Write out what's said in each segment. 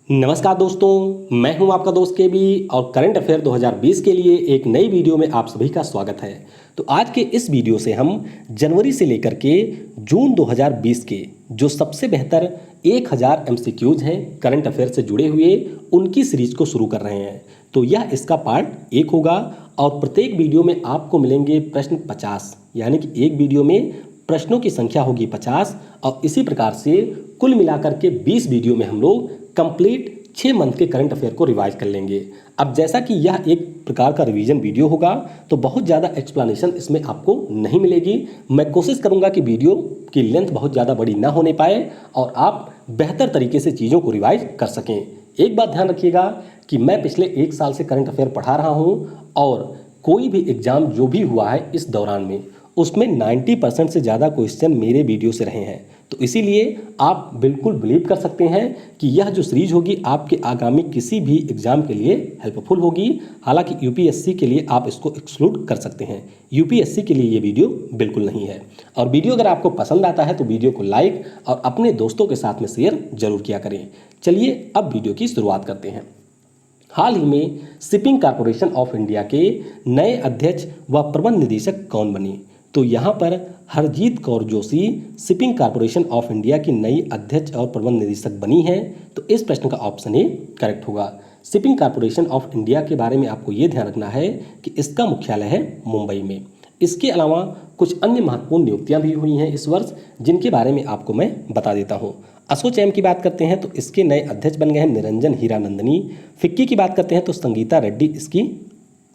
नमस्कार दोस्तों, मैं हूं आपका दोस्त के बी और करंट अफेयर 2020 के लिए एक नई वीडियो में आप सभी का स्वागत है। तो आज के इस वीडियो से हम जनवरी से लेकर के जून 2020 के जो सबसे बेहतर 1000 एमसीक्यूज हैं करंट अफेयर से जुड़े हुए, उनकी सीरीज को शुरू कर रहे हैं। तो यह इसका पार्ट 1 होगा और प्रत्येक वीडियो में आपको मिलेंगे प्रश्न 50, यानी कि एक वीडियो में प्रश्नों की संख्या होगी 50 और इसी प्रकार से कुल मिलाकर के 20 वीडियो में हम लोग कंप्लीट 6 मंथ के करंट अफेयर को रिवाइज कर लेंगे। अब जैसा कि यह एक प्रकार का रिवीजन वीडियो होगा तो बहुत ज़्यादा एक्सप्लेनेशन इसमें आपको नहीं मिलेगी। मैं कोशिश करूंगा कि वीडियो की लेंथ बहुत ज़्यादा बड़ी ना होने पाए और आप बेहतर तरीके से चीज़ों को रिवाइज कर सकें। एक बात ध्यान रखिएगा कि मैं पिछले 1 साल से करंट अफेयर पढ़ा रहा हूँ और कोई भी एग्ज़ाम जो भी हुआ है इस दौरान में उसमें 90% से ज़्यादा क्वेश्चन मेरे वीडियो से रहे हैं। तो इसीलिए आप बिल्कुल बिलीव कर सकते हैं कि यह जो सीरीज होगी आपके आगामी किसी भी एग्जाम के लिए हेल्पफुल होगी। हालांकि यूपीएससी के लिए आप इसको एक्सक्लूड कर सकते हैं, यूपीएससी के लिए ये वीडियो बिल्कुल नहीं है। और वीडियो अगर आपको पसंद आता है तो वीडियो को लाइक और अपने दोस्तों के साथ में शेयर जरूर किया करें। चलिए अब वीडियो की शुरुआत करते हैं। हाल ही में शिपिंग कॉरपोरेशन ऑफ इंडिया के नए अध्यक्ष व प्रबंध निदेशक कौन बने? तो यहाँ पर Harjeet Kaur Joshi shipping corporation of India की नई अध्यक्ष और प्रबंध निदेशक बनी हैं। तो इस प्रश्न का ऑप्शन ए करेक्ट होगा। शिपिंग कॉरपोरेशन ऑफ इंडिया के बारे में आपको ये ध्यान रखना है कि इसका मुख्यालय है मुंबई में। इसके अलावा कुछ अन्य महत्वपूर्ण नियुक्तियां भी हुई हैं इस वर्ष, जिनके बारे में आपको मैं बता देता हूँ। एसोचैम की बात करते हैं तो इसके नए अध्यक्ष बन गए हैं निरंजन हीरानंदनी। फिक्की की बात करते हैं तो संगीता रेड्डी इसकी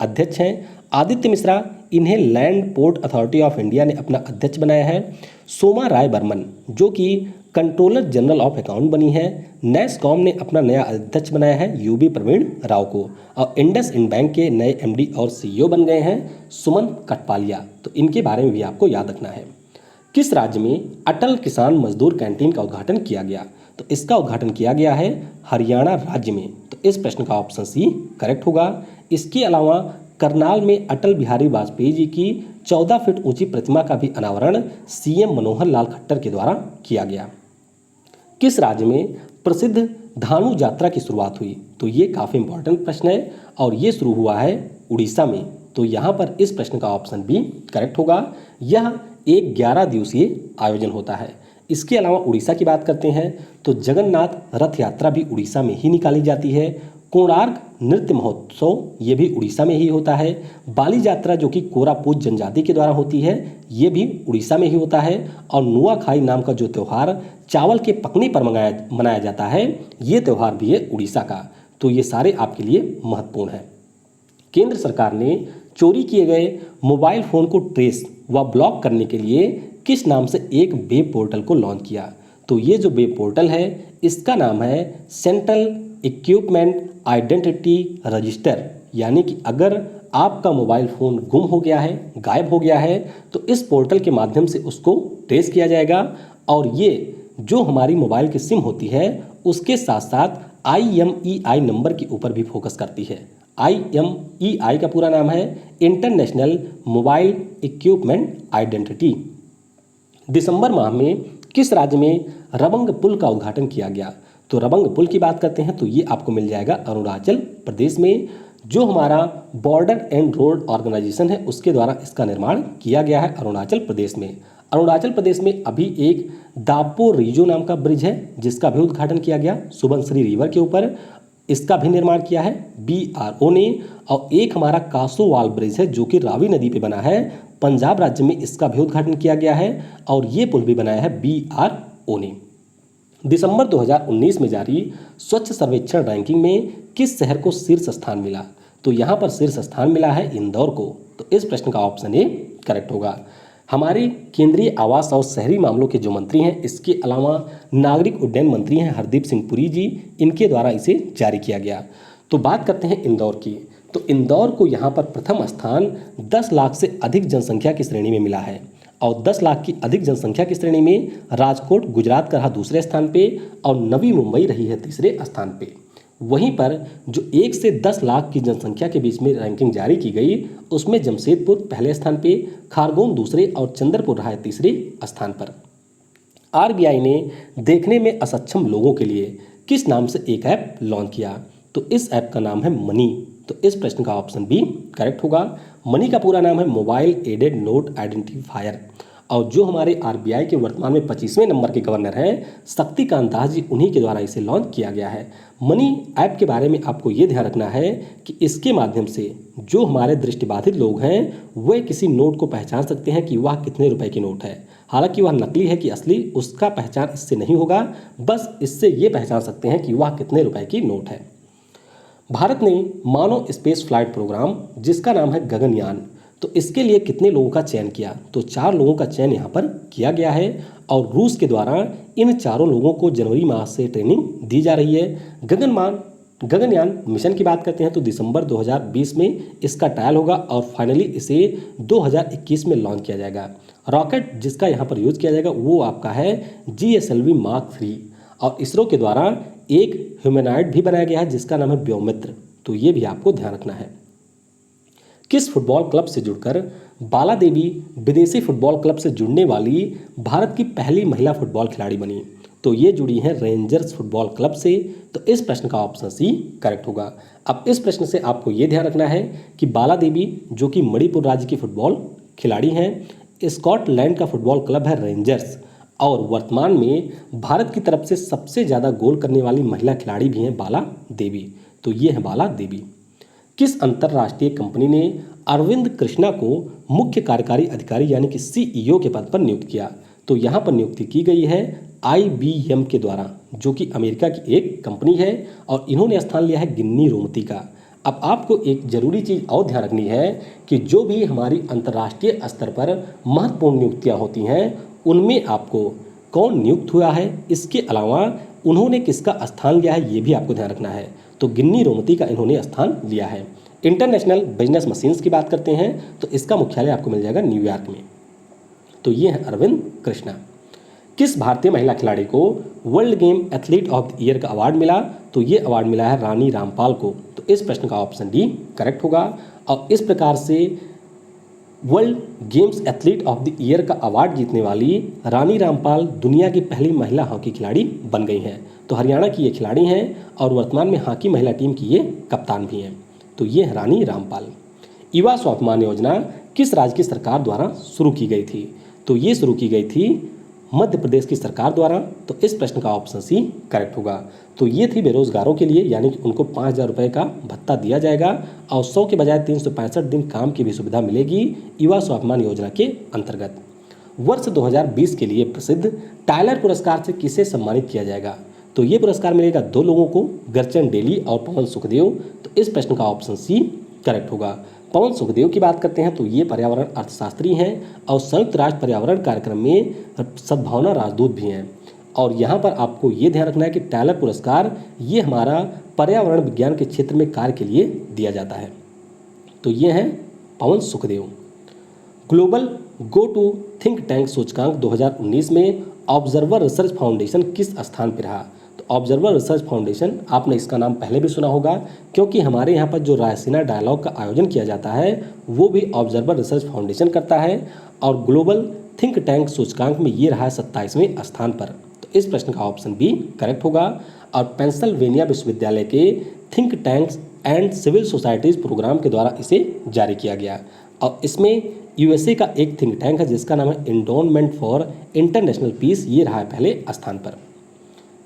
अध्यक्ष हैं। आदित्य मिश्रा, इन्हें land port authority of India ने अपना अध्यक्ष बनाया है। सोमा राय बर्मन जो कि कंट्रोलर जनरल ऑफ अकाउंट बनी है। नैसकॉम ने अपना नया अध्यक्ष बनाया है यूबी प्रवीण राव को। और इंडस इंड बैंक के नए एमडी और सीईओ बन गए हैं सुमन कटपालिया। तो इनके बारे में भी आपको याद रखना है। किस राज्य में अटल किसान मजदूर कैंटीन का उद्घाटन किया गया? तो इसका उद्घाटन किया गया है हरियाणा राज्य में। तो इस प्रश्न का ऑप्शन सी करेक्ट होगा। इसके अलावा करनाल में अटल बिहारी वाजपेयी जी की 14 फीट ऊंची प्रतिमा का भी अनावरण सीएम मनोहर लाल खट्टर के द्वारा किया गया। किस राज्य में प्रसिद्ध धानु यात्रा की शुरुआत हुई? तो ये काफ़ी इंपॉर्टेंट प्रश्न है और ये शुरू हुआ है उड़ीसा में। तो यहाँ पर इस प्रश्न का ऑप्शन बी करेक्ट होगा। यह एक 11 दिवसीय आयोजन होता है। इसके अलावा उड़ीसा की बात करते हैं तो जगन्नाथ रथ यात्रा भी उड़ीसा में ही निकाली जाती है। कोणार्क नृत्य महोत्सव ये भी उड़ीसा में ही होता है। बाली यात्रा जो कि कोरापुट जनजाति के द्वारा होती है ये भी उड़ीसा में ही होता है। और नुआखाई नाम का जो त्यौहार चावल के पकने पर मनाया जाता है ये त्यौहार भी है उड़ीसा का। तो ये सारे आपके लिए महत्वपूर्ण हैं। केंद्र सरकार ने चोरी किए गए मोबाइल फ़ोन को ट्रेस व ब्लॉक करने के लिए किस नाम से एक वेब पोर्टल को लॉन्च किया? तो ये जो वेब पोर्टल है इसका नाम है सेंट्रल इक्विपमेंट आइडेंटिटी रजिस्टर। यानी कि अगर आपका मोबाइल फ़ोन गुम हो गया है, गायब हो गया है, तो इस पोर्टल के माध्यम से उसको ट्रेस किया जाएगा। और ये जो हमारी मोबाइल की सिम होती है उसके साथ साथ IMEI नंबर के ऊपर भी फोकस करती है। IMEI का पूरा नाम है इंटरनेशनल मोबाइल इक्विपमेंट आइडेंटिटी। दिसंबर माह में किस राज्य में रबंग पुल का उद्घाटन किया गया? तो रबंग पुल की बात करते हैं तो ये आपको मिल जाएगा अरुणाचल प्रदेश में। जो हमारा बॉर्डर एंड रोड ऑर्गेनाइजेशन है उसके द्वारा इसका निर्माण किया गया है अरुणाचल प्रदेश में। अरुणाचल प्रदेश में अभी एक दापो रिजो नाम का ब्रिज है जिसका भी उद्घाटन किया गया सुबनसिरी रिवर के ऊपर। इसका भी निर्माण किया है BRO ने। और एक हमारा कासोवाल ब्रिज है जो कि रावी नदी पे बना है पंजाब राज्य में, इसका भी उद्घाटन किया गया है और ये पुल भी बनाया है BRO ने। दिसंबर 2019 में जारी स्वच्छ सर्वेक्षण रैंकिंग में किस शहर को शीर्ष स्थान मिला? तो यहाँ पर शीर्ष स्थान मिला है इंदौर को। तो इस प्रश्न का ऑप्शन ए करेक्ट होगा। हमारे केंद्रीय आवास और शहरी मामलों के जो मंत्री हैं, इसके अलावा नागरिक उड्डयन मंत्री हैं हरदीप सिंह पुरी जी, इनके द्वारा इसे जारी किया गया। तो बात करते हैं इंदौर की। तो इंदौर को यहाँ पर प्रथम स्थान 10 लाख से अधिक जनसंख्या की श्रेणी में मिला है। और 10 लाख की अधिक जनसंख्या की श्रेणी में राजकोट गुजरात का रहा दूसरे स्थान पे और नवी मुंबई रही है तीसरे स्थान पे। वहीं पर जो 1 से 10 लाख की जनसंख्या के बीच में रैंकिंग जारी की गई उसमें जमशेदपुर पहले स्थान पे, खारगोन दूसरे और चंद्रपुर रहा है तीसरे स्थान पर। RBI ने देखने में असक्षम लोगों के लिए किस नाम से एक ऐप लॉन्च किया? तो इस ऐप का नाम है मनी। तो इस प्रश्न का ऑप्शन बी करेक्ट होगा। मनी का पूरा नाम है मोबाइल एडेड नोट आइडेंटिफायर। और जो हमारे आरबीआई के वर्तमान में 25वें नंबर के गवर्नर हैं शक्तिकांत दास जी, उन्हीं के द्वारा इसे लॉन्च किया गया है। मनी ऐप के बारे में आपको ये ध्यान रखना है कि इसके माध्यम से जो हमारे दृष्टिबाधित लोग हैं वे किसी नोट को पहचान सकते हैं कि वह कितने रुपए की नोट है। हालांकि वह नकली है कि असली, उसका पहचान इससे नहीं होगा, बस इससे ये पहचान सकते हैं कि वह कितने रुपए की नोट है। भारत ने मानव स्पेस फ्लाइट प्रोग्राम जिसका नाम है गगनयान, तो इसके लिए कितने लोगों का चयन किया? तो 4 लोगों का चयन यहाँ पर किया गया है और रूस के द्वारा इन चारों लोगों को जनवरी माह से ट्रेनिंग दी जा रही है। गगनयान मिशन की बात करते हैं तो दिसंबर 2020 में इसका ट्रायल होगा और फाइनली इसे 2021 में लॉन्च किया जाएगा। रॉकेट जिसका यहाँ पर यूज किया जाएगा वो आपका है GSLV Mark 3 और इसरो के द्वारा एक ह्यूमैनॉइड भी बनाया गया है जिसका नाम है व्योमित्र। तो ये भी आपको ध्यान रखना है। किस फुटबॉल क्लब से जुड़कर बाला देवी विदेशी फुटबॉल क्लब से जुड़ने वाली भारत की पहली महिला फुटबॉल खिलाड़ी बनी? तो ये जुड़ी हैं रेंजर्स फुटबॉल क्लब से। तो इस प्रश्न का ऑप्शन सी करेक्ट होगा। अब इस प्रश्न से आपको ये ध्यान रखना है कि बाला देवी जो कि मणिपुर राज्य की फुटबॉल खिलाड़ी हैं, स्कॉटलैंड का फुटबॉल क्लब है रेंजर्स और वर्तमान में भारत की तरफ से सबसे ज़्यादा गोल करने वाली महिला खिलाड़ी भी हैं बाला देवी। तो ये है बाला देवी। किस अंतर्राष्ट्रीय कंपनी ने अरविंद कृष्णा को मुख्य कार्यकारी अधिकारी यानी कि CEO के पद पर नियुक्त किया? तो यहाँ पर नियुक्ति की गई है IBM के द्वारा, जो कि अमेरिका की एक कंपनी है और इन्होंने स्थान लिया है गिन्नी रोमती का। अब आपको एक जरूरी चीज़ और ध्यान रखनी है कि जो भी हमारी अंतर्राष्ट्रीय स्तर पर महत्वपूर्ण नियुक्तियाँ होती हैं उनमें आपको कौन नियुक्त हुआ है, इसके अलावा उन्होंने किसका स्थान लिया है ये भी आपको ध्यान रखना है। तो गिन्नी रोमती का इन्होंने स्थान लिया है। इंटरनेशनल बिजनेस मशीन्स की बात करते हैं तो इसका मुख्यालय आपको मिल जाएगा न्यूयॉर्क में। तो ये है अरविंद कृष्णा। किस भारतीय महिला खिलाड़ी को world game athlete of the year का अवार्ड मिला? तो ये अवार्ड मिला है रानी रामपाल को। तो इस प्रश्न का ऑप्शन डी करेक्ट होगा। और इस प्रकार से world games athlete of the year का अवार्ड जीतने वाली रानी रामपाल दुनिया की पहली महिला हॉकी खिलाड़ी बन गई हैं। तो हरियाणा की ये खिलाड़ी हैं और वर्तमान में हॉकी महिला टीम की ये कप्तान भी हैं। तो ये है रानी रामपाल। युवा स्वाभिमान योजना किस राज्य की सरकार द्वारा शुरू की गई थी? तो ये शुरू की गई थी मध्य प्रदेश की सरकार द्वारा। तो इस प्रश्न का ऑप्शन सी करेक्ट होगा। तो ये थी बेरोजगारों के लिए, यानी कि उनको 5,000 रुपये का भत्ता दिया जाएगा और 100 के बजाय 365 दिन काम की भी सुविधा मिलेगी युवा स्वाभिमान योजना के अंतर्गत। वर्ष 2020 के लिए प्रसिद्ध टाइलर पुरस्कार से किसे सम्मानित किया जाएगा? तो ये पुरस्कार मिलेगा 2 लोगों को, गर्चन डेली और पवन सुखदेव। तो इस प्रश्न का ऑप्शन सी करेक्ट होगा। पवन सुखदेव की बात करते हैं तो ये पर्यावरण अर्थशास्त्री हैं और संयुक्त राष्ट्र पर्यावरण कार्यक्रम में सद्भावना राजदूत भी हैं। और यहाँ पर आपको ये ध्यान रखना है कि टाइलर पुरस्कार ये हमारा पर्यावरण विज्ञान के क्षेत्र में कार्य के लिए दिया जाता है। तो ये हैं Pawan Sukhdev. Global go to think tank सूचकांक 2019 में ऑब्जर्वर रिसर्च फाउंडेशन किस स्थान पर रहा? तो ऑब्जर्वर रिसर्च फाउंडेशन, आपने इसका नाम पहले भी सुना होगा क्योंकि हमारे यहाँ पर जो रायसीना डायलॉग का आयोजन किया जाता है वो भी ऑब्जर्वर रिसर्च फाउंडेशन करता है और ग्लोबल थिंक टैंक सूचकांक में ये रहा है 27वें स्थान पर। तो इस प्रश्न का ऑप्शन बी करेक्ट होगा। और पेंसिल्वेनिया विश्वविद्यालय के think tanks and civil societies programme के द्वारा इसे जारी किया गया और इसमें USA का एक थिंक टैंक है जिसका नाम है एंडोनमेंट फॉर इंटरनेशनल पीस, ये रहा है पहले स्थान पर।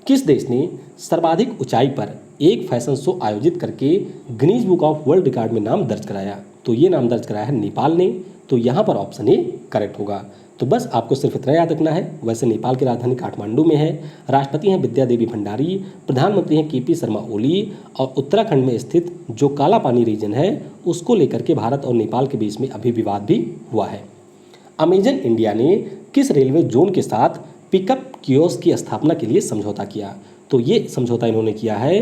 किस देश ने सर्वाधिक ऊंचाई पर एक फैशन शो आयोजित करके Guinness book of world record में नाम दर्ज कराया? तो ये नाम दर्ज कराया है नेपाल ने। तो यहाँ पर ऑप्शन ए करेक्ट होगा। तो बस आपको सिर्फ इतना याद रखना है। वैसे नेपाल की राजधानी काठमांडू में है, राष्ट्रपति हैं विद्या देवी भंडारी, प्रधानमंत्री हैं KP शर्मा ओली और उत्तराखंड में स्थित जो काला पानी रीजन है उसको लेकर के भारत और नेपाल के बीच में अभी विवाद भी हुआ है। अमेजन इंडिया ने किस रेलवे जोन के साथ पिकअप कियोस्क की स्थापना के लिए समझौता किया? तो ये समझौता इन्होंने किया है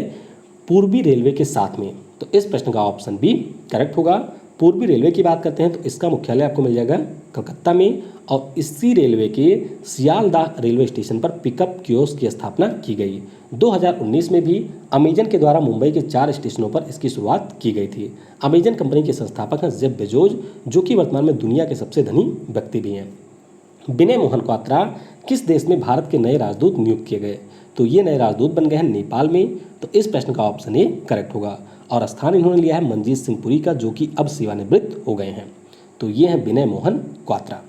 पूर्वी रेलवे के साथ में। तो इस प्रश्न का ऑप्शन बी करेक्ट होगा। पूर्वी रेलवे की बात करते हैं तो इसका मुख्यालय आपको मिल जाएगा कलकत्ता में और इसी रेलवे के सियालदाह रेलवे स्टेशन पर पिकअप कियोस्क की स्थापना की गई। 2019 में भी अमेजन के द्वारा मुंबई के 4 स्टेशनों पर इसकी शुरुआत की गई थी। अमेजन कंपनी के संस्थापक हैं जेफ बेजोस, जो कि वर्तमान में दुनिया के सबसे धनी व्यक्ति भी हैं। विनय मोहन क्वात्रा किस देश में भारत के नए राजदूत नियुक्त किए गए? तो ये नए राजदूत बन गए हैं नेपाल में। तो इस प्रश्न का ऑप्शन ए करेक्ट होगा। और स्थान इन्होंने लिया है मंजीत सिंह पुरी का, जो कि अब सेवानिवृत्त हो गए हैं। तो ये हैं विनय मोहन क्वात्रा।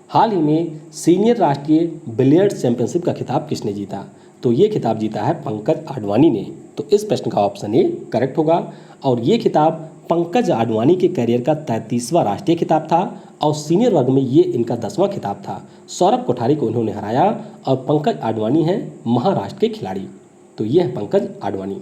हाल ही में सीनियर राष्ट्रीय बिलियर्ड्स चैंपियनशिप का खिताब किसने जीता? तो ये खिताब जीता है पंकज आडवाणी ने। तो इस प्रश्न का ऑप्शन ए करेक्ट होगा। और ये खिताब पंकज आडवाणी के करियर का 33वां राष्ट्रीय खिताब था और सीनियर वर्ग में ये इनका 10वां खिताब था। सौरभ कोठारी को इन्होंने हराया और पंकज आडवाणी हैं महाराष्ट्र के खिलाड़ी। तो ये है पंकज आडवाणी।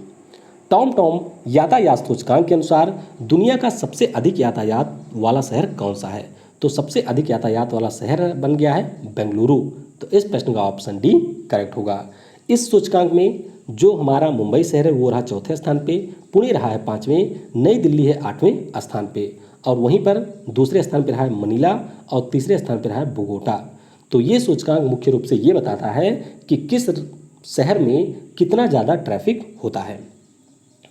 टॉम टॉम यातायात सूचकांक के अनुसार दुनिया का सबसे अधिक यातायात वाला शहर कौन सा है? तो सबसे अधिक यातायात वाला शहर बन गया है बेंगलुरु। तो इस प्रश्न का ऑप्शन डी करेक्ट होगा। इस सूचकांक में जो हमारा मुंबई शहर है वो रहा चौथे स्थान पे, पुणे रहा है 5वें, नई दिल्ली है 8वें स्थान पे, और वहीं पर दूसरे स्थान पे रहा है मनीला और तीसरे स्थान पे रहा है बोगोटा। तो ये सूचकांक मुख्य रूप से ये बताता है कि किस शहर में कितना ज़्यादा ट्रैफिक होता है।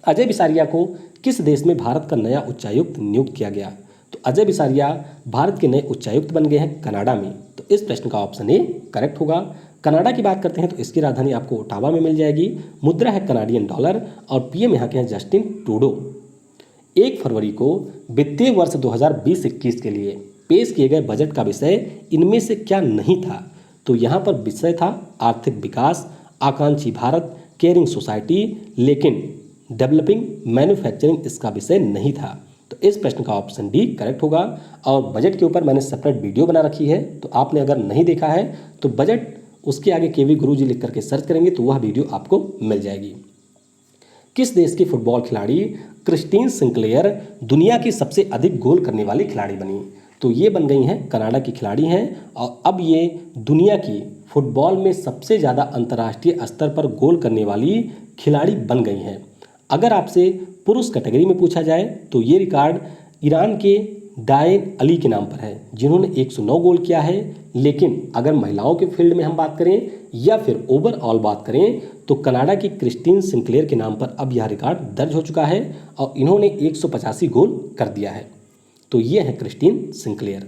अजय बिसारिया को किस देश में भारत का नया उच्चायुक्त नियुक्त किया गया? तो अजय बिसारिया भारत के नए उच्चायुक्त बन गए हैं कनाडा में। तो इस प्रश्न का ऑप्शन ए करेक्ट होगा। कनाडा की बात करते हैं तो इसकी राजधानी आपको ओटावा में मिल जाएगी। मुद्रा है कनाडियन डॉलर और पीएम यहाँ के हैं जस्टिन ट्रूडो। 1 फरवरी को वित्तीय वर्ष 2020-21 के लिए पेश किए गए बजट का विषय इनमें से क्या नहीं था? तो यहाँ पर विषय था आर्थिक विकास, आकांक्षी भारत, केयरिंग सोसाइटी, लेकिन डेवलपिंग मैन्युफैक्चरिंग इसका विषय नहीं था। तो इस प्रश्न का ऑप्शन डी करेक्ट होगा। और बजट के ऊपर मैंने सेपरेट वीडियो बना रखी है, तो आपने अगर नहीं देखा है तो बजट उसके आगे केवी गुरुजी लिख करके सर्च करेंगे तो वह वीडियो आपको मिल जाएगी। किस देश की फुटबॉल खिलाड़ी क्रिस्टीन सिंक्लेयर दुनिया की सबसे अधिक गोल करने वाली खिलाड़ी बनी? तो ये बन गई हैं कनाडा की खिलाड़ी हैं और अब ये दुनिया की फुटबॉल में सबसे ज़्यादा अंतर्राष्ट्रीय स्तर पर गोल करने वाली खिलाड़ी बन गई हैं। अगर आपसे पुरुष कैटेगरी में पूछा जाए तो ये रिकॉर्ड ईरान के दायन अली के नाम पर है, जिन्होंने 109 गोल किया है। लेकिन अगर महिलाओं के फील्ड में हम बात करें या फिर ओवरऑल बात करें तो कनाडा की क्रिस्टीन सिंक्लेयर के नाम पर अब यह रिकॉर्ड दर्ज हो चुका है और इन्होंने 185 गोल कर दिया है। तो ये है क्रिस्टीन सिंक्लेयर।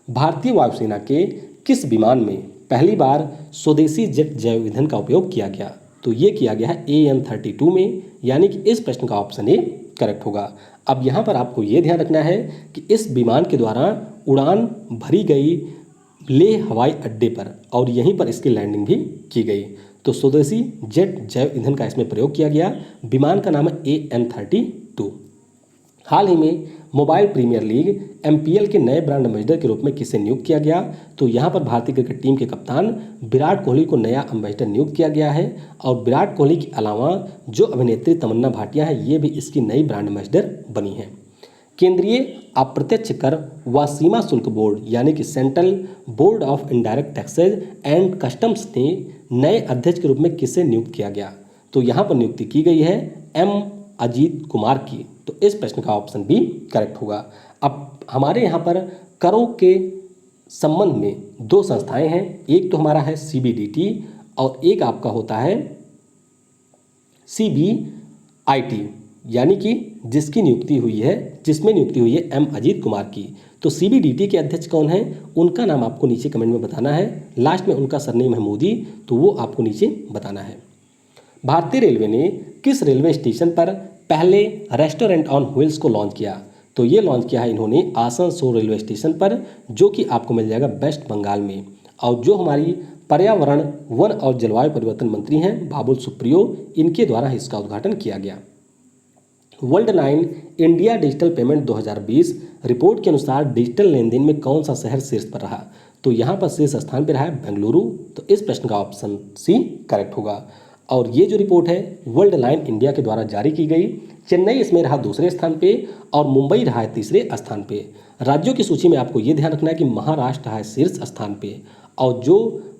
भारतीय वायुसेना के किस विमान में पहली बार स्वदेशी जेट जैव ईंधन का उपयोग किया गया? तो ये किया गया है AN-32 में, यानी कि इस प्रश्न का ऑप्शन ए करेक्ट होगा। अब यहाँ पर आपको ये ध्यान रखना है कि इस विमान के द्वारा उड़ान भरी गई लेह हवाई अड्डे पर और यहीं पर इसकी लैंडिंग भी की गई। तो स्वदेशी जेट जैव ईंधन का इसमें प्रयोग किया गया। विमान का नाम है AN-32। हाल ही में मोबाइल प्रीमियर लीग MPL के नए ब्रांड एम्बेसडर के रूप में किसे नियुक्त किया गया? तो यहाँ पर भारतीय क्रिकेट टीम के कप्तान विराट कोहली को नया एम्बेसडर नियुक्त किया गया है और विराट कोहली के अलावा जो अभिनेत्री तमन्ना भाटिया है ये भी इसकी नई ब्रांड एम्बेसडर बनी है। केंद्रीय अप्रत्यक्ष कर व सीमा शुल्क बोर्ड यानी कि central board of indirect taxes and customs ने नए अध्यक्ष के रूप में किसे नियुक्त किया गया? तो यहाँ पर नियुक्ति की गई है M अजीत कुमार की। तो इस प्रश्न का ऑप्शन बी करेक्ट होगा। अब हमारे यहाँ पर करों के संबंध में 2 संस्थाएं हैं, एक तो हमारा है CBDT और एक आपका होता है CBIT, यानी कि जिसमें नियुक्ति हुई है M अजीत कुमार की। तो CBDT के अध्यक्ष कौन हैं उनका नाम आपको नीचे कमेंट में बताना है। लास्ट में उनका सरनेम है मोदी, तो वो आपको नीचे बताना है। भारतीय रेलवे ने किस रेलवे स्टेशन पर पहले रेस्टोरेंट ऑन व्हील्स को लॉन्च किया? तो ये लॉन्च किया है इन्होंने आसनसोल रेलवे स्टेशन पर, जो कि आपको मिल जाएगा वेस्ट बंगाल में। और जो हमारी पर्यावरण, वन और जलवायु परिवर्तन मंत्री हैं बाबुल सुप्रियो, इनके द्वारा इसका उद्घाटन किया गया। World 9 India digital payment 2020 report के अनुसार डिजिटल लेन देन में कौन सा शहर शीर्ष पर रहा? तो यहाँ पर शीर्ष स्थान पर रहा है बेंगलुरु। तो इस प्रश्न का ऑप्शन सी करेक्ट होगा। और ये जो रिपोर्ट है वर्ल्ड 9 इंडिया के द्वारा जारी की गई। चेन्नई इसमें रहा दूसरे स्थान पे और मुंबई रहा है तीसरे स्थान पे। राज्यों की सूची में आपको ये ध्यान रखना है कि महाराष्ट्र रहा है शीर्ष स्थान पे और जो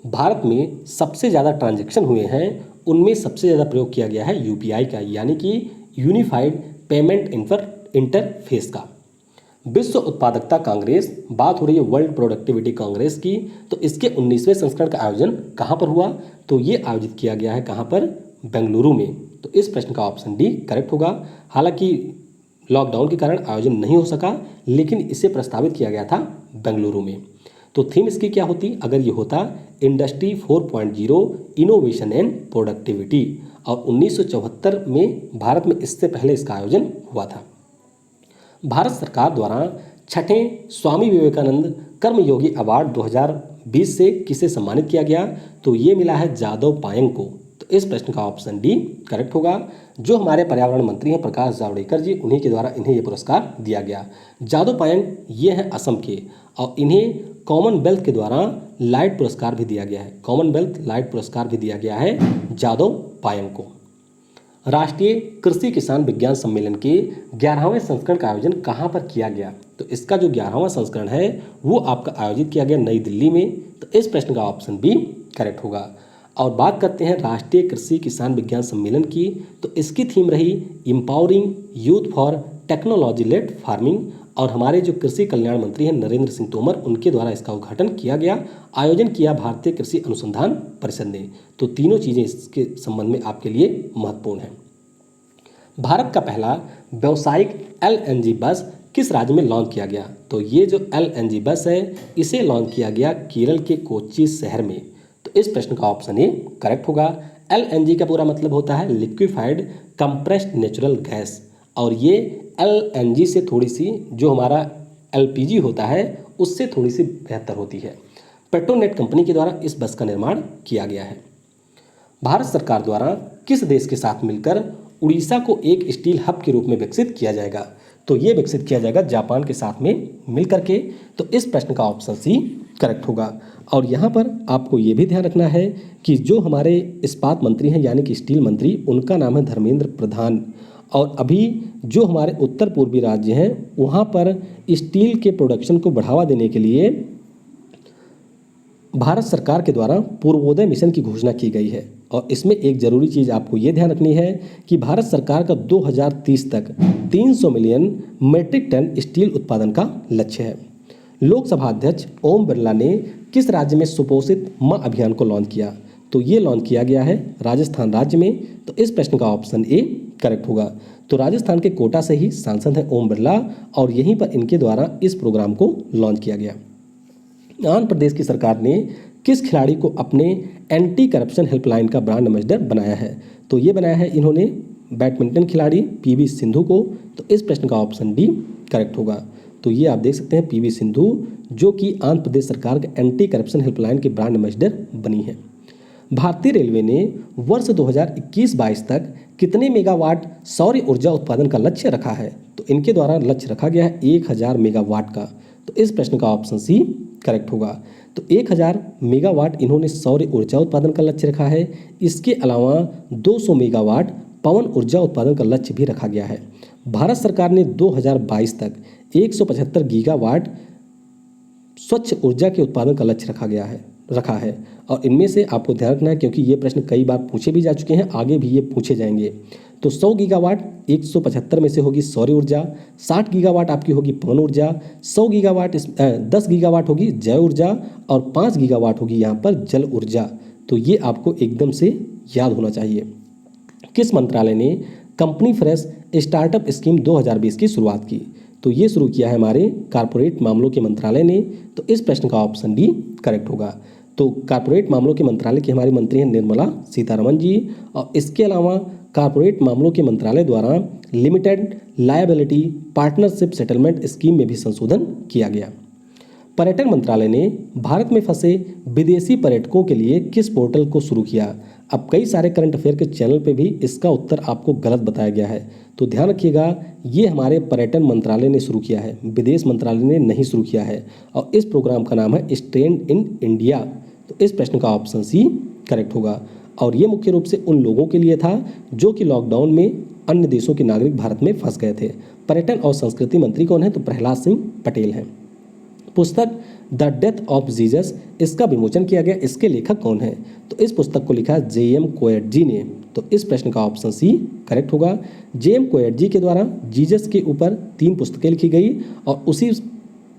भारत में सबसे ज़्यादा ट्रांजैक्शन हुए हैं उनमें सबसे ज़्यादा प्रयोग किया गया है UPI का, यानी कि यूनिफाइड पेमेंट इंटरफेस का। विश्व उत्पादकता कांग्रेस, बात हो रही है वर्ल्ड प्रोडक्टिविटी कांग्रेस की, तो इसके 19वें संस्करण का आयोजन कहाँ पर हुआ? तो ये आयोजित किया गया है कहाँ पर? बेंगलुरु में। तो इस प्रश्न का ऑप्शन डी करेक्ट होगा। हालांकि लॉकडाउन के कारण आयोजन नहीं हो सका, लेकिन इसे प्रस्तावित किया गया था बेंगलुरु में। तो थीम इसकी क्या होती अगर ये होता इंडस्ट्री 4.0 इनोवेशन एंड प्रोडक्टिविटी, और 1974 में भारत में इससे पहले इसका आयोजन हुआ था। भारत सरकार द्वारा छठें स्वामी विवेकानंद कर्मयोगी अवार्ड 2020 से किसे सम्मानित किया गया, तो ये मिला है जादव पायंग को। तो इस प्रश्न का ऑप्शन डी करेक्ट होगा। जो हमारे पर्यावरण मंत्री हैं प्रकाश जावड़ेकर जी, उन्हीं के द्वारा इन्हें ये पुरस्कार दिया गया। जादव पायंग ये हैं असम के, और इन्हें कॉमनवेल्थ के द्वारा लाइट पुरस्कार भी दिया गया है। कॉमनवेल्थ लाइट पुरस्कार भी दिया गया है जादव पायंग को। राष्ट्रीय कृषि किसान विज्ञान सम्मेलन के 11वें संस्करण का आयोजन कहाँ पर किया गया, तो इसका जो 11वां संस्करण है वो आपका आयोजित किया गया नई दिल्ली में। तो इस प्रश्न का ऑप्शन बी करेक्ट होगा। और बात करते हैं राष्ट्रीय कृषि किसान विज्ञान सम्मेलन की, तो इसकी थीम रही empowering youth for technology led farming, और हमारे जो कृषि कल्याण मंत्री हैं नरेंद्र सिंह तोमर, उनके द्वारा इसका उद्घाटन किया गया। आयोजन किया भारतीय कृषि अनुसंधान परिषद ने। तो तीनों चीज़ें इसके संबंध में आपके लिए महत्वपूर्ण हैं। भारत का पहला व्यावसायिक LNG बस किस राज्य में लॉन्च किया गया, तो ये जो LNG बस है इसे लॉन्च किया गया केरल के कोच्चि शहर में। तो इस प्रश्न का ऑप्शन ए करेक्ट होगा। LNG का पूरा मतलब होता है लिक्विफाइड कंप्रेस्ड नेचुरल गैस, और ये LNG से थोड़ी सी जो हमारा LPG होता है उससे थोड़ी सी बेहतर होती है। पेट्रोनेट कंपनी के द्वारा इस बस का निर्माण किया गया है। भारत सरकार द्वारा किस देश के साथ मिलकर उड़ीसा को एक स्टील हब के रूप में विकसित किया जाएगा, तो ये विकसित किया जाएगा जापान के साथ में मिलकर के। तो इस प्रश्न का ऑप्शन सी करेक्ट होगा। और यहाँ पर आपको ये भी ध्यान रखना है कि जो हमारे इस्पात मंत्री हैं यानी कि स्टील मंत्री, उनका नाम है धर्मेंद्र प्रधान, और अभी जो हमारे उत्तर पूर्वी राज्य हैं वहाँ पर स्टील के प्रोडक्शन को बढ़ावा देने के लिए भारत सरकार के द्वारा पूर्वोदय मिशन की घोषणा की गई है। और इसमें एक ज़रूरी चीज़ आपको ये ध्यान रखनी है कि भारत सरकार का 2030 तक 300 मिलियन मीट्रिक टन स्टील उत्पादन का लक्ष्य है। लोकसभा अध्यक्ष ओम बिरला ने किस राज्य में सुपोषित माँ अभियान को लॉन्च किया, तो ये लॉन्च किया गया है राजस्थान राज्य में। तो इस प्रश्न का ऑप्शन ए करेक्ट होगा। तो राजस्थान के कोटा से ही सांसद हैं ओम बिरला, और यहीं पर इनके द्वारा इस प्रोग्राम को लॉन्च किया गया। आंध्र प्रदेश की सरकार ने किस खिलाड़ी को अपने एंटी करप्शन हेल्पलाइन का ब्रांड एम्बेसडर बनाया है, तो ये बनाया है इन्होंने बैडमिंटन खिलाड़ी PV सिंधु को। तो इस प्रश्न का ऑप्शन डी करेक्ट होगा। तो ये आप देख सकते हैं PV सिंधु जो कि आंध्र प्रदेश सरकार के एंटी करप्शन हेल्पलाइन के ब्रांड एम्बेसडर बनी है। भारतीय रेलवे ने वर्ष 2021-22 तक कितने मेगावाट सौर ऊर्जा उत्पादन का लक्ष्य रखा है, तो इनके द्वारा लक्ष्य रखा गया है 1000 मेगावाट का। तो इस प्रश्न का ऑप्शन सी करेक्ट होगा। तो 1000 मेगावाट इन्होंने सौर ऊर्जा उत्पादन का लक्ष्य रखा है। इसके अलावा 200 मेगावाट पवन ऊर्जा उत्पादन का लक्ष्य भी रखा गया है। भारत सरकार ने 2022 तक 175 गीगावाट स्वच्छ ऊर्जा के उत्पादन का लक्ष्य रखा है। और इनमें से आपको ध्यान रखना है क्योंकि ये प्रश्न कई बार पूछे भी जा चुके हैं, आगे भी ये पूछे जाएंगे। तो 100 गीगावाट 175 में से होगी सौर ऊर्जा, 60 गीगावाट आपकी होगी पवन ऊर्जा, 10 गीगावाट होगी जैव ऊर्जा, और 5 गीगावाट होगी यहाँ पर जल ऊर्जा। तो ये आपको एकदम से याद होना चाहिए। किस मंत्रालय ने कंपनी फ्रेश स्टार्टअप स्कीम 2020 की शुरुआत की, तो ये शुरू किया है हमारे कारपोरेट मामलों के मंत्रालय ने। तो इस प्रश्न का ऑप्शन डी करेक्ट होगा। तो कारपोरेट मामलों के मंत्रालय के हमारी मंत्री हैं निर्मला सीतारमण जी, और इसके अलावा कारपोरेट मामलों के मंत्रालय द्वारा limited liability partnership settlement scheme में भी संशोधन किया गया। पर्यटन मंत्रालय ने भारत में फंसे विदेशी पर्यटकों के लिए किस पोर्टल को शुरू किया। अब कई सारे करंट अफेयर के चैनल पे भी इसका उत्तर आपको गलत बताया गया है, तो ध्यान रखिएगा ये हमारे पर्यटन मंत्रालय ने शुरू किया है, विदेश मंत्रालय ने नहीं शुरू किया है। और इस प्रोग्राम का नाम है स्टैंड इन इंडिया। तो इस प्रश्न का ऑप्शन सी करेक्ट होगा। और ये मुख्य रूप से उन लोगों के लिए था जो कि लॉकडाउन में अन्य देशों के नागरिक भारत में फंस गए थे। पर्यटन और संस्कृति मंत्री कौन है, तो प्रहलाद सिंह पटेल हैं। पुस्तक द डेथ ऑफ जीसस इसका विमोचन किया गया, इसके लेखक कौन है, तो इस पुस्तक को लिखा J.M. कोएट जी ने। तो इस प्रश्न का ऑप्शन सी करेक्ट होगा। J.M. कोएट जी के द्वारा जीसस के ऊपर 3 पुस्तकें लिखी गई, और उसी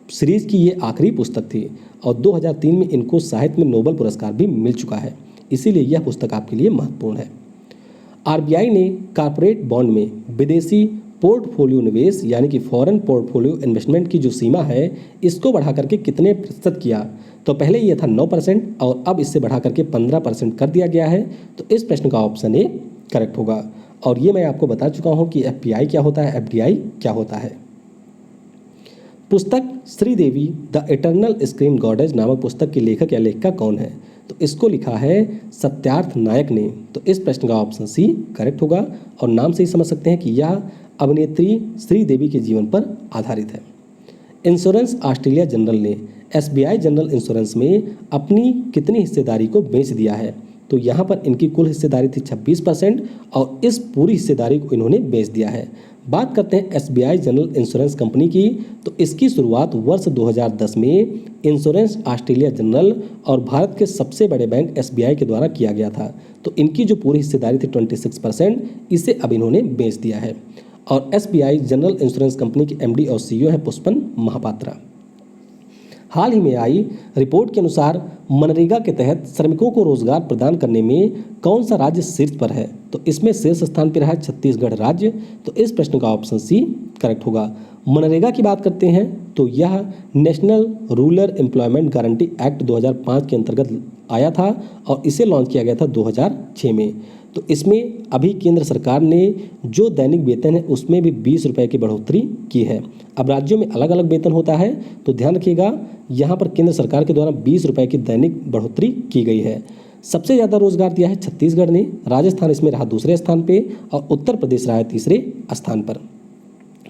सीरीज की ये आखिरी पुस्तक थी, और 2003 में इनको साहित्य में नोबेल पुरस्कार भी मिल चुका है, इसीलिए यह पुस्तक आपके लिए महत्वपूर्ण है। RBI ने कॉर्पोरेट बॉन्ड में विदेशी पोर्टफोलियो निवेश यानी कि फॉरेन पोर्टफोलियो इन्वेस्टमेंट की जो सीमा है इसको बढ़ा करके कितने प्रतिशत किया। तो पहले ये था 9% और अब इससे बढ़ा करके 15% कर दिया गया है। तो इस प्रश्न का ऑप्शन ए करेक्ट होगा। और ये मैं आपको बता चुका हूँ कि एफपीआई क्या होता है, एफडीआई क्या होता है। पुस्तक Sridevi the eternal screen goddess नामक पुस्तक के लेखक या लेखिका कौन है। तो इसको लिखा है सत्यार्थ नायक ने। तो इस प्रश्न का ऑप्शन सी करेक्ट होगा। और नाम से ही समझ सकते हैं कि यह अभिनेत्री श्रीदेवी के जीवन पर आधारित है। इंश्योरेंस ऑस्ट्रेलिया जनरल ने एसबीआई जनरल इंश्योरेंस में अपनी कितनी हिस्सेदारी को बेच दिया है। तो यहाँ पर इनकी कुल हिस्सेदारी थी 26% और इस पूरी हिस्सेदारी को इन्होंने बेच दिया है। बात करते हैं एसबीआई जनरल इंश्योरेंस कंपनी की। तो इसकी शुरुआत वर्ष 2010 में इंश्योरेंस ऑस्ट्रेलिया जनरल और भारत के सबसे बड़े बैंक एसबीआई के द्वारा किया गया था। तो इनकी जो पूरी हिस्सेदारी थी 26%, इसे अब इन्होंने बेच दिया है। और एसबीआई जनरल इंश्योरेंस कंपनी के एमडी और सीईओ है पुष्पन महापात्रा। हाल ही में आई रिपोर्ट के अनुसार मनरेगा के तहत श्रमिकों को रोजगार प्रदान करने में कौन सा राज्य शीर्ष पर है। तो इसमें शीर्ष स्थान पर है छत्तीसगढ़ राज्य। तो इस प्रश्न का ऑप्शन सी करेक्ट होगा। मनरेगा की बात करते हैं तो यह national rural employment guarantee act 2005 के अंतर्गत आया था और इसे लॉन्च किया गया था 2006 में। तो इसमें अभी केंद्र सरकार ने जो दैनिक वेतन है उसमें भी 20 रुपये की बढ़ोतरी की है। अब राज्यों में अलग अलग वेतन होता है, तो ध्यान रखिएगा यहाँ पर केंद्र सरकार के द्वारा 20 रुपये की दैनिक बढ़ोतरी की गई है। सबसे ज़्यादा रोजगार दिया है छत्तीसगढ़ ने, राजस्थान इसमें रहा दूसरे स्थान पे और उत्तर प्रदेश रहा है तीसरे स्थान पर।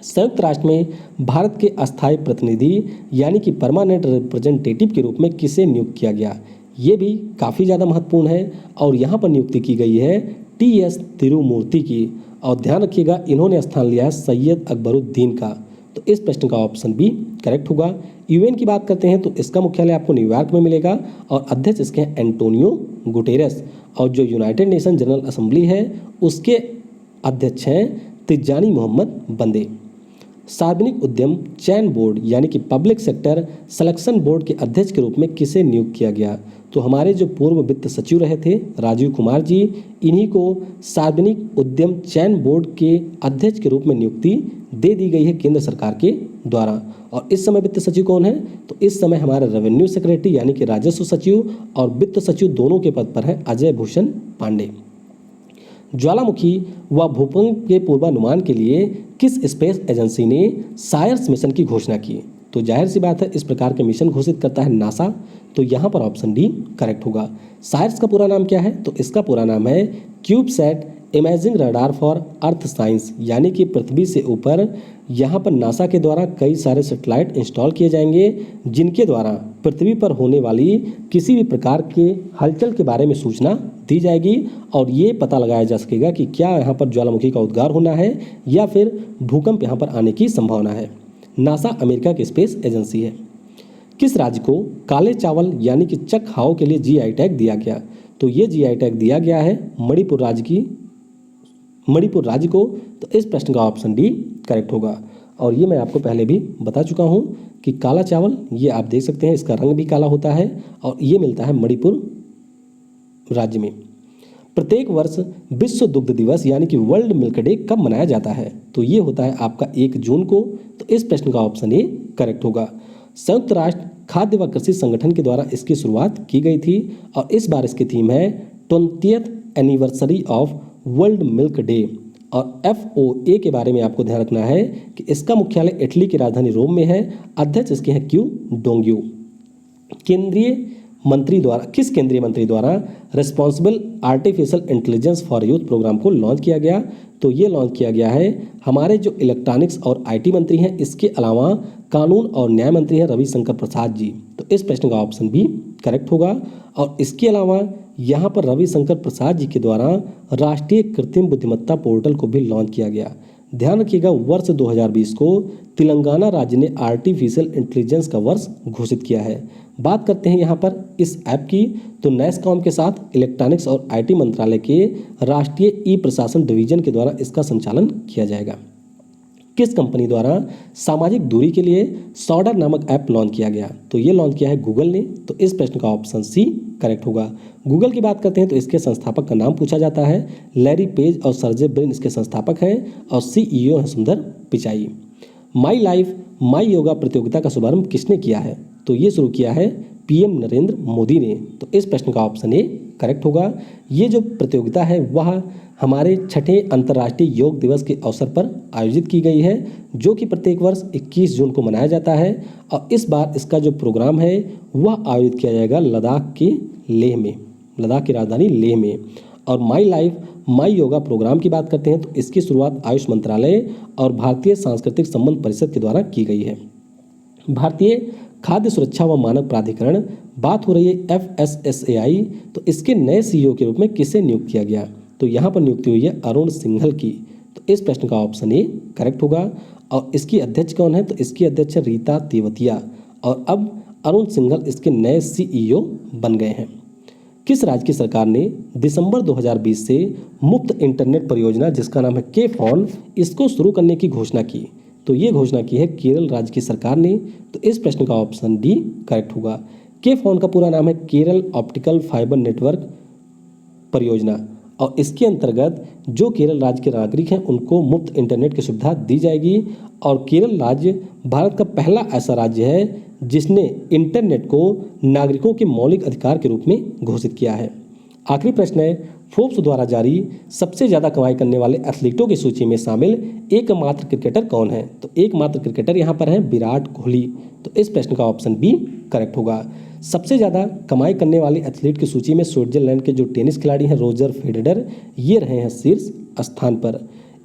संयुक्त राष्ट्र में भारत के अस्थायी प्रतिनिधि यानी कि परमानेंट रिप्रेजेंटेटिव के रूप में किसे नियुक्त किया गया। ये भी काफ़ी ज़्यादा महत्वपूर्ण है और यहाँ पर नियुक्ति की गई है टीएस तिरुमूर्ति की। और ध्यान रखिएगा इन्होंने स्थान लिया है सैयद अकबरुद्दीन का। तो इस प्रश्न का ऑप्शन बी करेक्ट होगा। यूएन की बात करते हैं तो इसका मुख्यालय आपको न्यूयॉर्क में मिलेगा और अध्यक्ष इसके हैं एंटोनियो गुटेरेस। और जो यूनाइटेड नेशन जनरल असेंबली है उसके अध्यक्ष हैं तिजानी मोहम्मद बंदे। सार्वजनिक उद्यम चयन बोर्ड यानी कि पब्लिक सेक्टर सिलेक्शन बोर्ड के अध्यक्ष के रूप में किसे नियुक्त किया गया। तो हमारे जो पूर्व वित्त सचिव रहे थे राजीव कुमार जी, इन्हीं को सार्वजनिक उद्यम चयन बोर्ड के अध्यक्ष के रूप में नियुक्ति दे दी गई है केंद्र सरकार के द्वारा। और इस समय वित्त सचिव कौन है। तो इस समय हमारे रेवेन्यू सेक्रेटरी यानी कि राजस्व सचिव और वित्त सचिव दोनों के पद पर है अजय भूषण पांडे। ज्वालामुखी व भूकंप के पूर्वानुमान के लिए किस स्पेस एजेंसी ने सायर्स मिशन की घोषणा की। तो जाहिर सी बात है इस प्रकार के मिशन घोषित करता है नासा। तो यहाँ पर ऑप्शन डी करेक्ट होगा। सायर्स का पूरा नाम क्या है। तो इसका पूरा नाम है CubeSat imaging radar for earth science यानी कि पृथ्वी से ऊपर यहाँ पर नासा के द्वारा कई सारे सैटेलाइट इंस्टॉल किए जाएंगे जिनके द्वारा पृथ्वी पर होने वाली किसी भी प्रकार के हलचल के बारे में सूचना दी जाएगी और ये पता लगाया जा सकेगा कि क्या यहाँ पर ज्वालामुखी का उद्गार होना है या फिर भूकंप यहाँ पर आने की संभावना है। नासा अमेरिका की स्पेस एजेंसी है। किस राज्य को काले चावल यानी कि चकहाओ के लिए जीआई टैग दिया गया। तो ये जीआई टैग दिया गया है मणिपुर राज्य को। तो इस प्रश्न का ऑप्शन डी करेक्ट होगा। और ये मैं आपको पहले भी बता चुका हूँ कि काला चावल ये आप देख सकते हैं इसका रंग भी काला होता है और ये मिलता है मणिपुर राज्य में। प्रत्येक वर्ष विश्व दुग्ध दिवस यानी कि वर्ल्ड मिल्क डे कब मनाया जाता है। तो ये होता है आपका 1 जून को। तो इस प्रश्न का ऑप्शन ए करेक्ट होगा। संयुक्त राष्ट्र खाद्य व कृषि संगठन के द्वारा इसकी शुरुआत की गई थी और इस बार इसकी थीम है 20th anniversary of world milk day. और FOA के बारे में आपको ध्यान रखना है कि इसका मुख्यालय इटली की राजधानी रोम में है। अध्यक्ष इसके हैं क्यू डोंग्यू। किस केंद्रीय मंत्री द्वारा responsible artificial intelligence for youth programme को लॉन्च किया गया। तो ये लॉन्च किया गया है हमारे जो इलेक्ट्रॉनिक्स और IT मंत्री हैं, इसके अलावा कानून और न्याय मंत्री हैं रविशंकर प्रसाद जी। तो इस प्रश्न का ऑप्शन भी करेक्ट होगा। और इसके अलावा यहाँ पर रविशंकर प्रसाद जी के द्वारा राष्ट्रीय कृत्रिम बुद्धिमत्ता पोर्टल को भी लॉन्च किया गया। ध्यान रखिएगा वर्ष 2020 को तेलंगाना राज्य ने आर्टिफिशियल इंटेलिजेंस का वर्ष घोषित किया है। बात करते हैं यहाँ पर इस ऐप की। तो नैसकॉम के साथ इलेक्ट्रॉनिक्स और IT मंत्रालय के राष्ट्रीय ई प्रशासन डिवीजन के द्वारा इसका संचालन किया जाएगा। किस कंपनी द्वारा सामाजिक दूरी के लिए सॉडर नामक ऐप लॉन्च किया गया? तो ये लॉन्च किया है गूगल ने। तो इस प्रश्न का ऑप्शन सी करेक्ट होगा। गूगल की बात करते हैं तो इसके संस्थापक का नाम पूछा जाता है लैरी पेज और सर्जे ब्रिन इसके संस्थापक हैं और सीईओ हैं सुंदर पिचाई। माई लाइफ माई योगा प्रतियोगिता का शुभारंभ किसने किया है? तो ये शुरू किया है पीएम नरेंद्र मोदी ने। तो इस प्रश्न का ऑप्शन ए करेक्ट होगा। ये जो प्रतियोगिता है वह हमारे छठे अंतर्राष्ट्रीय योग दिवस के अवसर पर आयोजित की गई है, जो कि प्रत्येक वर्ष 21 जून को मनाया जाता है। और इस बार इसका जो प्रोग्राम है वह आयोजित किया जाएगा लद्दाख के लेह में, लद्दाख की राजधानी लेह में। और my life my yoga programme की बात करते हैं तो इसकी शुरुआत आयुष मंत्रालय और भारतीय सांस्कृतिक संबंध परिषद के द्वारा की गई है। भारतीय खाद्य सुरक्षा व मानक प्राधिकरण, बात हो रही है FSSAI, तो इसके नए CEO के रूप में किसे नियुक्त किया गया? तो यहाँ पर नियुक्ति हुई है अरुण सिंघल की। तो इस प्रश्न का ऑप्शन ए करेक्ट होगा। और इसकी अध्यक्ष कौन है? तो इसकी अध्यक्ष रीता तेवतिया। और अब अरुण सिंघल इसके नए CEO बन गए हैं। किस राज्य की सरकार ने दिसंबर 2020 से मुफ्त इंटरनेट परियोजना जिसका नाम है के फोन, इसको शुरू करने की घोषणा की? तो ये घोषणा की है केरल राज्य की सरकार ने। तो इस प्रश्न का ऑप्शन डी करेक्ट होगा। के फोन का पूरा नाम है केरल ऑप्टिकल फाइबर नेटवर्क परियोजना। और इसके अंतर्गत जो केरल राज्य के नागरिक हैं उनको मुफ्त इंटरनेट की सुविधा दी जाएगी। और केरल राज्य भारत का पहला ऐसा राज्य है जिसने इंटरनेट को नागरिकों के मौलिक अधिकार के रूप में घोषित किया है। आखिरी प्रश्न है, फोर्ब्स द्वारा जारी सबसे ज़्यादा कमाई करने वाले एथलीटों की सूची में शामिल एकमात्र क्रिकेटर कौन है? तो एकमात्र क्रिकेटर यहाँ पर हैं विराट कोहली। तो इस प्रश्न का ऑप्शन बी करेक्ट होगा। सबसे ज़्यादा कमाई करने वाले एथलीट की सूची में स्विट्जरलैंड के जो टेनिस खिलाड़ी हैं रोजर फेडरर, ये रहे हैं शीर्ष स्थान पर।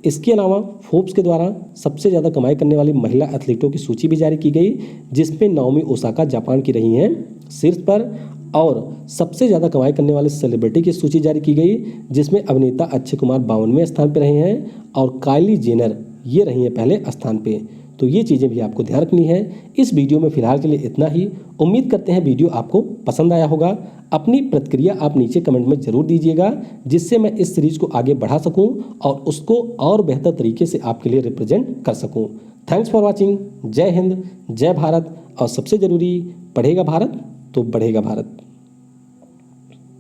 इसके अलावा फोर्ब्स के द्वारा सबसे ज़्यादा कमाई करने वाली महिला एथलीटों की सूची भी जारी की गई, जिसमें नाओमी ओसाका जापान की रही हैं शीर्ष पर। और सबसे ज़्यादा कमाई करने वाले सेलिब्रिटी की सूची जारी की गई, जिसमें अभिनेता अक्षय कुमार 52वें स्थान पर रहे हैं और काइली जेनर ये रही हैं पहले स्थान पे। तो ये चीज़ें भी आपको ध्यान रखनी है। इस वीडियो में फिलहाल के लिए इतना ही। उम्मीद करते हैं वीडियो आपको पसंद आया होगा। अपनी प्रतिक्रिया आप नीचे कमेंट में ज़रूर दीजिएगा, जिससे मैं इस सीरीज़ को आगे बढ़ा सकूं और उसको और बेहतर तरीके से आपके लिए रिप्रेजेंट कर सकूं। Thanks for watching. जय हिंद, जय भारत। और सबसे ज़रूरी, पढ़ेगा भारत तो बढ़ेगा भारत।